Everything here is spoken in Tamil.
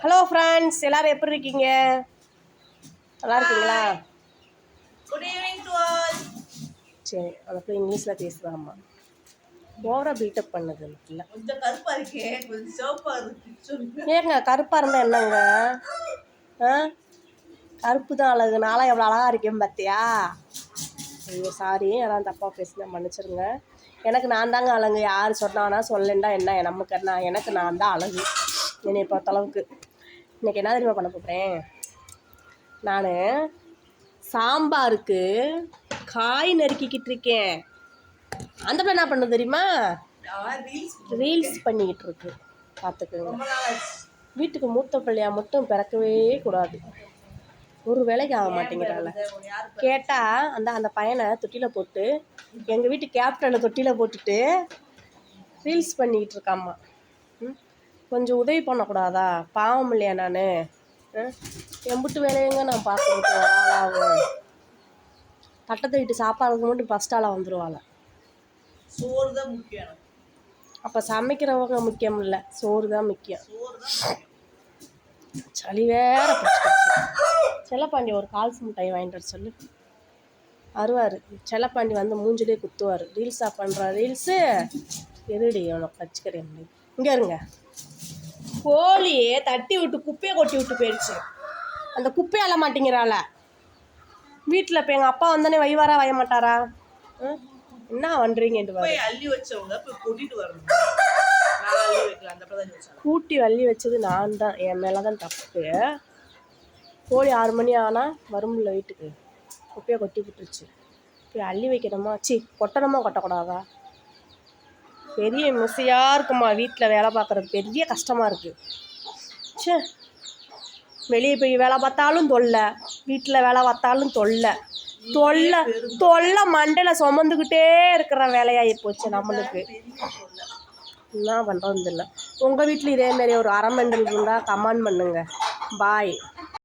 ஹலோ ஃப்ரெண்ட்ஸ், எல்லாரும் எப்படி இருக்கீங்க? நல்லா இருக்கீங்களா? Good evening to all. சரி, அதுக்கு இங்கிலீஷில் பேசுகிறாம்மா. ஓவரா பில்டப் பண்ணுது இல்லை. கொஞ்சம் கருப்பா இருக்கே, கொஞ்சம் சிவப்பா இருக்கு. ஏங்க கருப்பாக இருந்தால் என்னங்க? கருப்பு தான் அழகு. நாளாக எவ்வளோ அழகாக இருக்கேன் பார்த்தியா? ஐயோ சாரி, யாராவது தப்பாக பேசுனா மன்னிச்சிருங்க. எனக்கு நான் தாங்க அழகு. யார் சொன்னானா சொல்லண்டா என்ன, நமக்கு என்ன, எனக்கு நான் தான் அழகு என்னை பொறுத்தளவுக்கு. இன்றைக்கி என்ன தெரியுமா பண்ண போகிறேன்? நான் சாம்பாருக்கு காய் நறுக்கிக்கிட்டு இருக்கேன். அந்த பிள்ளை என்ன பண்ண தெரியுமா? ரீல்ஸ் பண்ணிக்கிட்டு இருக்கு. பார்த்துக்குங்க. வீட்டுக்கு மூத்த பிள்ளையா மட்டும் பிறக்கவே கூடாது. ஒரு வேலைக்கு ஆக மாட்டேங்கிறாள். கேட்டால் அந்த பையனை தொட்டியில் போட்டு எங்கள் வீட்டு கேப்டனை தொட்டியில் போட்டுட்டு ரீல்ஸ் பண்ணிக்கிட்டு இருக்காம்மா. கொஞ்சம் உதவி பண்ணக்கூடாதா? பாவம் இல்லையா? நான் எம்பிட்டு வேலையங்க நான் பார்க்குறதுக்கு ஆளாகும். தட்டத்தை விட்டு சாப்பாடுக்கு மட்டும் ஃபஸ்ட் ஆளாக வந்துடுவாள். சோறு தான் முக்கியம். அப்போ சமைக்கிறவங்க முக்கியம் இல்லை, சோறு தான் முக்கியம். சளி வேற பிடிச்சிக்கிச்சு. செல்லப்பாண்டி ஒரு கால்ஸ் முட்டாய் வாங்கிட்டு வர சொல்லு. வருவார் செல்லப்பாண்டி வந்து மூஞ்சிலே குத்துவார். ரீல்ஸாக பண்ணுற ரீல்ஸு எருடி உனக்கு வச்சுக்கிறேன். இங்கே இருங்க. கோழியே தட்டி விட்டு குப்பையை கொட்டி விட்டு போயிடுச்சு. அந்த குப்பையை அள்ள மாட்டேங்கிறாள. வீட்டில் இப்போ எங்கள் அப்பா வந்தோடனே வைவாரா வைய மாட்டாரா? என்ன பண்ணுறீங்கன்ட்டு அள்ளி வச்சவங்க போய் கூட்டிட்டு வரணும். கூட்டி அள்ளி வச்சது நான் தான். என் மேலே தான் தப்பு. கோழி 6 மணி ஆனால் வரும்ல வீட்டுக்கு, குப்பையை கொட்டி விட்டுருச்சு. போய் அள்ளி வைக்கணுமா? கொட்டணுமா கொட்டக்கூடாதா? பெரிய மிசையாக இருக்குமா வீட்டில் வேலை பார்க்குறது. பெரிய கஷ்டமாக இருக்குது. வெளியே போய் வேலை பார்த்தாலும் தொல்லை, வீட்டில் வேலை பார்த்தாலும் தொல்லை தொல்லை தொல்லை மண்டையில் சுமந்துக்கிட்டே இருக்கிற வேலையாகி போச்சு நம்மளுக்கு. என்ன பண்ணுறது இல்லை. உங்கள் வீட்டில் இதேமாரி ஒரு அரை மண்டல் இருந்தால் கமெண்ட் பண்ணுங்கள். பாய்.